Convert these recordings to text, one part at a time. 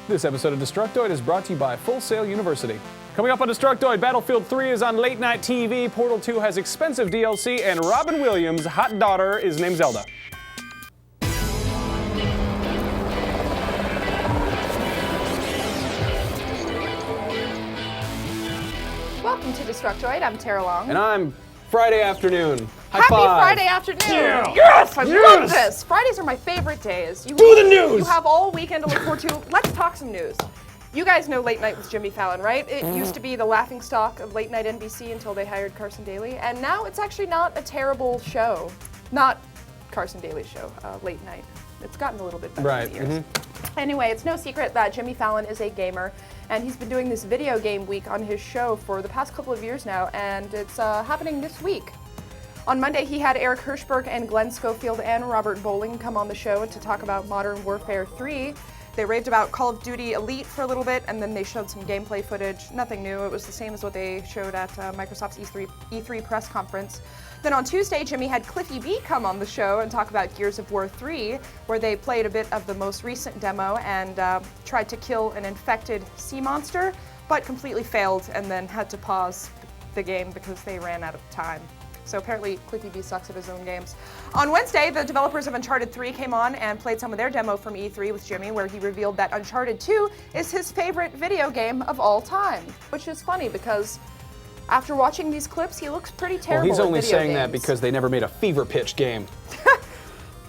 This episode of Destructoid is brought to you by Full Sail University. Coming up on Destructoid, Battlefield 3 is on late night TV, Portal 2 has expensive DLC, and Robin Williams' hot daughter is named Zelda. Welcome to Destructoid. I'm Tara Long. And I'm Friday afternoon. High Happy five. Friday afternoon! Yeah. Yes! I love this! Fridays are my favorite days. Do the news! You have all weekend to look forward to. Let's talk some news. You guys know Late Night with Jimmy Fallon, right? It used to be the laughingstock of late night NBC until they hired Carson Daly, and now it's actually not a terrible show. Not Carson Daly's show, Late Night. It's gotten a little bit better over the years. Anyway, it's no secret that Jimmy Fallon is a gamer, and he's been doing this video game week on his show for the past couple of years now, and it's happening this week. On Monday, he had Eric Hirschberg and Glenn Schofield and Robert Bowling come on the show to talk about Modern Warfare 3. They raved about Call of Duty Elite for a little bit, and then they showed some gameplay footage. Nothing new. It was the same as what they showed at Microsoft's E3 press conference. Then on Tuesday, Jimmy had Cliffy B come on the show and talk about Gears of War 3, where they played a bit of the most recent demo and tried to kill an infected sea monster, but completely failed and then had to pause the game because they ran out of time. So apparently Cliffy B sucks at his own games. On Wednesday, the developers of Uncharted 3 came on and played some of their demo from E3 with Jimmy, where he revealed that Uncharted 2 is his favorite video game of all time, which is funny because after watching these clips, he looks pretty terrible. Well, he's only at video saying games. that because they never made a fever pitch game.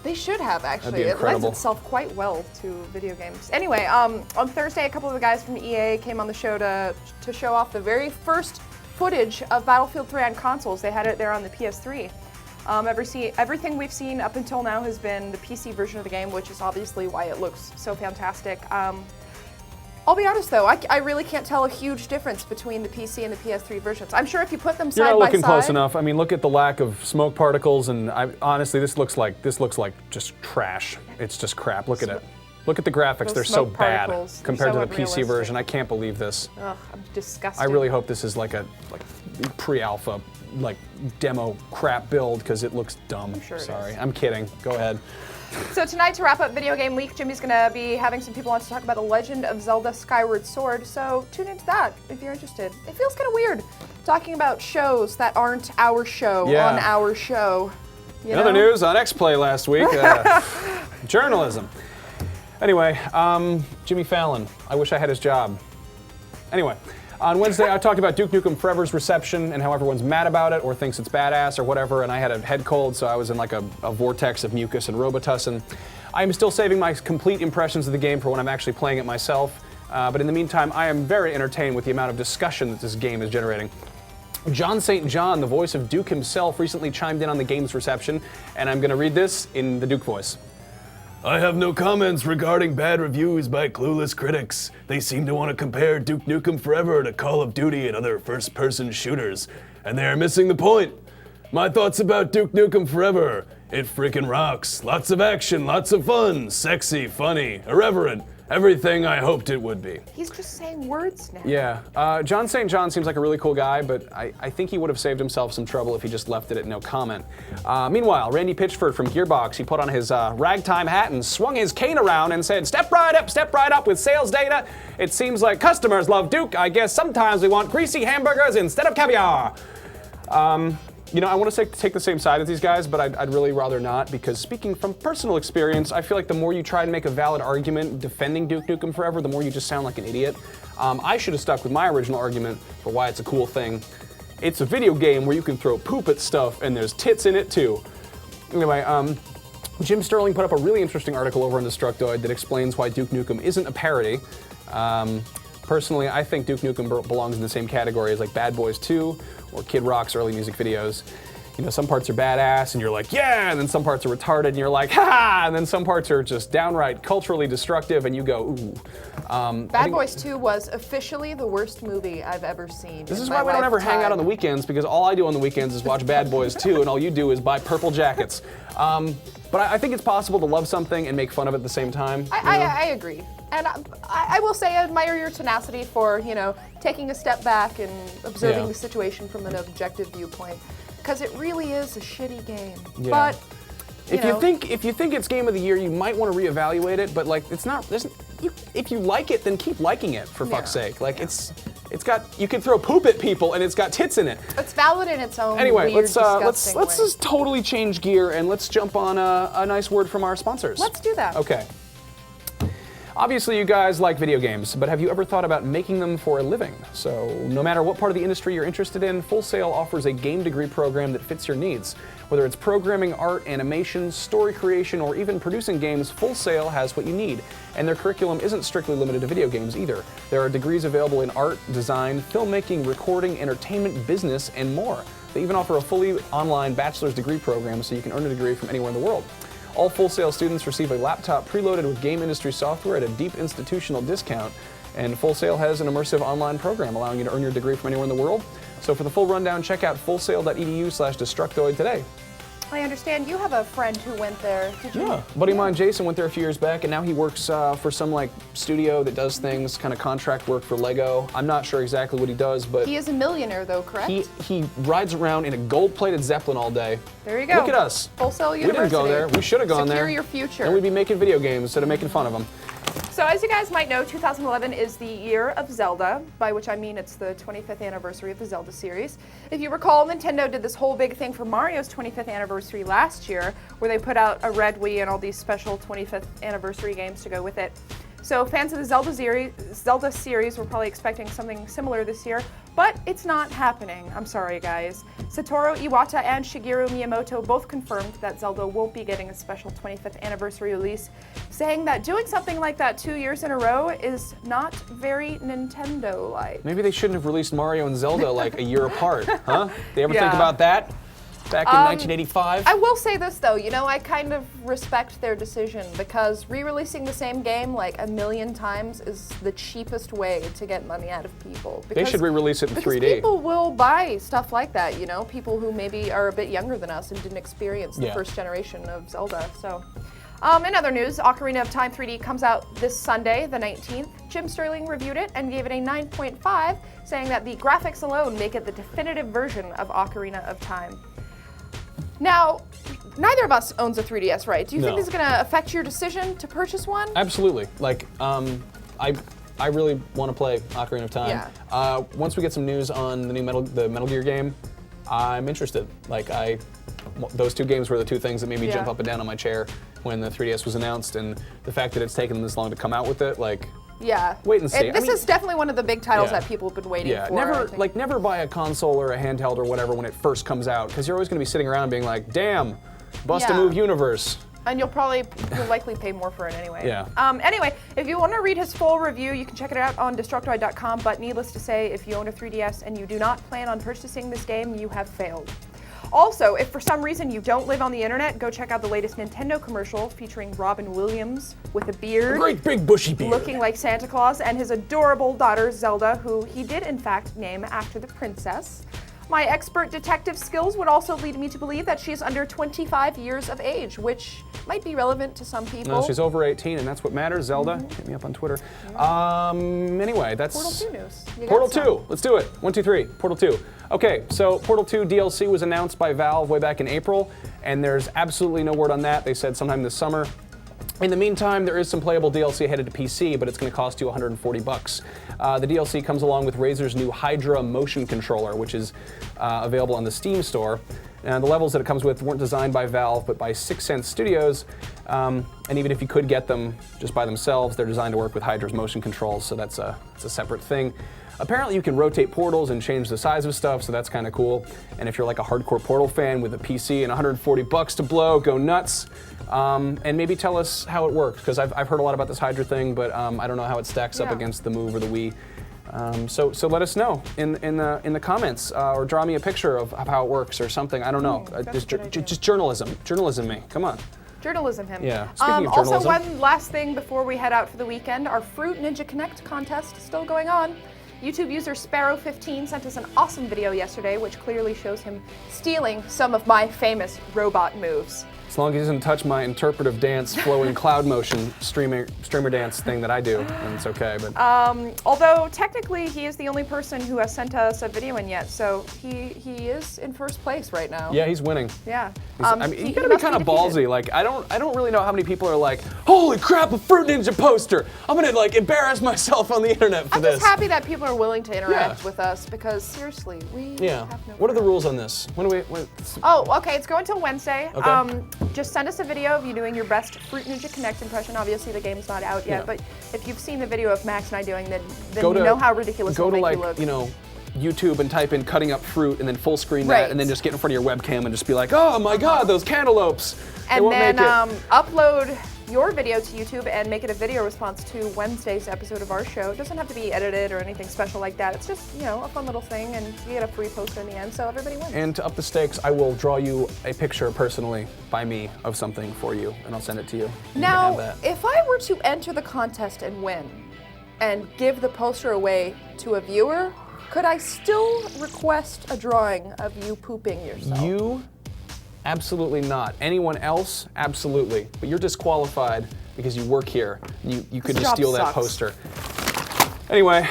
They should have, actually. That'd be incredible. It lends itself quite well to video games. Anyway, on Thursday, a couple of the guys from EA came on the show to show off the very first footage of Battlefield 3 on consoles. They had it there on the PS3. Everything we've seen up until now has been the PC version of the game, which is obviously why it looks so fantastic. I'll be honest though, I really can't tell a huge difference between the PC and the PS3 versions. I'm sure if you put them side by side. You're not looking close enough. I mean, look at the lack of smoke particles, and honestly, this looks like just trash. It's just crap. Look at it. Look at the graphics. They're so bad compared to the PC version. I can't believe this. Ugh, I'm disgusted. I really hope this is like a pre-alpha demo crap build because it looks dumb. I'm sure it Sorry, is. I'm kidding. Go ahead. So tonight, to wrap up Video Game Week, Jimmy's going to be having some people on to talk about The Legend of Zelda Skyward Sword, so tune into that if you're interested. It feels kind of weird talking about shows that aren't our show on our show. You Other know? news on X-Play last week, journalism. Anyway, Jimmy Fallon, I wish I had his job. Anyway, on Wednesday I talked about Duke Nukem Forever's reception and how everyone's mad about it or thinks it's badass or whatever, and I had a head cold, so I was in like a vortex of mucus and Robitussin. I'm still saving my complete impressions of the game for when I'm actually playing it myself, but in the meantime I am very entertained with the amount of discussion that this game is generating. John St. John, the voice of Duke himself, recently chimed in on the game's reception, and I'm going to read this in the Duke voice. I have no comments regarding bad reviews by clueless critics. They seem to want to compare Duke Nukem Forever to Call of Duty and other first-person shooters, and they are missing the point. My thoughts about Duke Nukem Forever: it freaking rocks. Lots of action, lots of fun, sexy, funny, irreverent, everything I hoped it would be. He's just saying words now. Yeah, John St. John seems like a really cool guy, but I think he would have saved himself some trouble if he just left it at no comment. Meanwhile, Randy Pitchford from Gearbox, he put on his ragtime hat and swung his cane around and said, step right up with sales data. It seems like customers love Duke. I guess sometimes we want greasy hamburgers instead of caviar. You know, I want to take the same side as these guys, but I'd really rather not, because speaking from personal experience, I feel like the more you try to make a valid argument defending Duke Nukem Forever, the more you just sound like an idiot. I should have stuck with my original argument for why it's a cool thing. It's a video game where you can throw poop at stuff, and there's tits in it too. Anyway, Jim Sterling put up a really interesting article over on Destructoid that explains why Duke Nukem isn't a parody. Personally, I think Duke Nukem belongs in the same category as like Bad Boys 2 or Kid Rock's early music videos. You know, some parts are badass and you're like, yeah, and then some parts are retarded and you're like, ha, and then some parts are just downright culturally destructive and you go, ooh. Bad Boys 2 was officially the worst movie I've ever seen. This is why we don't ever hang out on the weekends, because all I do on the weekends is watch Bad Boys 2 and all you do is buy purple jackets. But I think it's possible to love something and make fun of it at the same time. I agree. And I will say I admire your tenacity for, you know, taking a step back and observing the situation from an objective viewpoint. Because it really is a shitty game. Yeah. But If you think it's game of the year, you might want to reevaluate it. But like, it's not. If you like it, then keep liking it for fuck's sake. Like it's got, you can throw poop at people and it's got tits in it. It's valid in its own Anyway, weird, let's way. just totally change gear and let's jump on a nice word from our sponsors. Let's do that. Okay. Obviously, you guys like video games, but have you ever thought about making them for a living? So, no matter what part of the industry you're interested in, Full Sail offers a game degree program that fits your needs. Whether it's programming, art, animation, story creation, or even producing games, Full Sail has what you need. And their curriculum isn't strictly limited to video games either. There are degrees available in art, design, filmmaking, recording, entertainment, business, and more. They even offer a fully online bachelor's degree program so you can earn a degree from anywhere in the world. All Full Sail students receive a laptop preloaded with game industry software at a deep institutional discount. And Full Sail has an immersive online program allowing you to earn your degree from anywhere in the world. So for the full rundown, check out fullsail.edu/Destructoid today. I understand you have a friend who went there. Did you? Yeah, a buddy of mine, Jason, went there a few years back, and now he works for some like studio that does things, kind of contract work for Lego. I'm not sure exactly what he does, but He is a millionaire, though, correct? he rides around in a gold-plated Zeppelin all day. There you go. Look at us. Full Sail We University. didn't go there. We should have gone there. Secure your future. And we'd be making video games instead of making fun of them. So as you guys might know, 2011 is the year of Zelda, by which I mean it's the 25th anniversary of the Zelda series. If you recall, Nintendo did this whole big thing for Mario's 25th anniversary last year, where they put out a Red Wii and all these special 25th anniversary games to go with it. So fans of the Zelda series were probably expecting something similar this year, but it's not happening. I'm sorry, guys. Satoru Iwata and Shigeru Miyamoto both confirmed that Zelda won't be getting a special 25th anniversary release, saying that doing something like that 2 years in a row is not very Nintendo-like. Maybe they shouldn't have released Mario and Zelda like a year apart, huh? They ever think about that? Back in 1985? I will say this though, you know, I kind of respect their decision because re-releasing the same game like a million times is the cheapest way to get money out of people. They should re-release it in 3D. Because people will buy stuff like that, you know, people who maybe are a bit younger than us and didn't experience the first generation of Zelda, so. In other news, Ocarina of Time 3D comes out this Sunday, the 19th. Jim Sterling reviewed it and gave it a 9.5, saying that the graphics alone make it the definitive version of Ocarina of Time. Now, neither of us owns a 3DS, right? Do you think this is going to affect your decision to purchase one? Absolutely. Like, I really want to play Ocarina of Time. Yeah. Once we get some news on the new Metal Gear game, I'm interested. Like, those two games were the two things that made me jump up and down on my chair when the 3DS was announced, and the fact that it's taken them this long to come out with it, like. Yeah. Wait and see. This is definitely one of the big titles that people have been waiting for. Never buy a console or a handheld or whatever when it first comes out, because you're always going to be sitting around being like, damn, bust a move universe. And you'll likely pay more for it anyway. Yeah. Anyway, if you want to read his full review, you can check it out on Destructoid.com, but needless to say, if you own a 3DS and you do not plan on purchasing this game, you have failed. Also, if for some reason you don't live on the internet, go check out the latest Nintendo commercial featuring Robin Williams with a beard. A great big bushy beard. Looking like Santa Claus, and his adorable daughter Zelda, who he did in fact name after the princess. My expert detective skills would also lead me to believe that she is under 25 years of age, which might be relevant to some people. No, she's over 18, and that's what matters. Zelda, hit me up on Twitter. Anyway, that's Portal 2 news. Portal 2, let's do it. 1, 2, 3, Portal 2. Okay, so Portal 2 DLC was announced by Valve way back in April, and there's absolutely no word on that. They said sometime this summer. In the meantime, there is some playable DLC headed to PC, but it's going to cost you $140. The DLC comes along with Razer's new Hydra motion controller, which is available on the Steam store. And the levels that it comes with weren't designed by Valve, but by 6 Sense Studios. And even if you could get them just by themselves, they're designed to work with Hydra's motion controls, so it's a separate thing. Apparently you can rotate portals and change the size of stuff, so that's kind of cool. And if you're like a hardcore Portal fan with a PC and $140 to blow, go nuts. And maybe tell us how it works, because I've heard a lot about this Hydra thing, but I don't know how it stacks up against the Move or the Wii. So let us know in the comments, or draw me a picture of how it works or something. I don't know. Just journalism me. Come on. Journalism him. Yeah. Speaking of journalism. Also, one last thing before we head out for the weekend, our Fruit Ninja Connect contest is still going on. YouTube user Sparrow15 sent us an awesome video yesterday, which clearly shows him stealing some of my famous robot moves. As long as he doesn't touch my interpretive dance, flowing cloud motion streamer dance thing that I do, then it's okay. But Although technically he is the only person who has sent us a video in yet, so he is in first place right now. yeah, he's winning. Yeah. I mean, you gotta be must kind of defeated. ballsy. Like, I don't really know how many people are like, holy crap, a Fruit Ninja poster! I'm gonna like embarrass myself on the internet for I'm this. just happy that people are willing to interact Yeah. with us because seriously, we Yeah. have no What are the crap. rules on this? When do we? Oh, okay, it's going till Wednesday. Okay. Just send us a video of you doing your best Fruit Ninja Connect impression. Obviously, the game's not out yet, Yeah. but if you've seen the video of Max and I doing, then Go you to- know how ridiculous Go it'll to make like you look. you know, YouTube and type in cutting up fruit and then full screen Right. that, and then just get in front of your webcam and just be like, oh my God, those cantaloupes! They and won't then make it. upload your video to YouTube and make it a video response to Wednesday's episode of our show. It doesn't have to be edited or anything special like that. It's just, you know, a fun little thing, and you get a free poster in the end, so everybody wins. And to up the stakes, I will draw you a picture personally by me of something for you, and I'll send it to you. And you can Now, have that. if I were to enter the contest and win, and give the poster away to a viewer, could I still request a drawing of you pooping yourself? You, absolutely not. Anyone else, absolutely. But you're disqualified because you work here. You could This just job steal that sucks. poster. Anyway,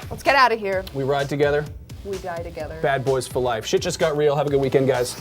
Let's get out of here. we ride together. We die together. Bad boys for life. Shit just got real. Have a good weekend, guys.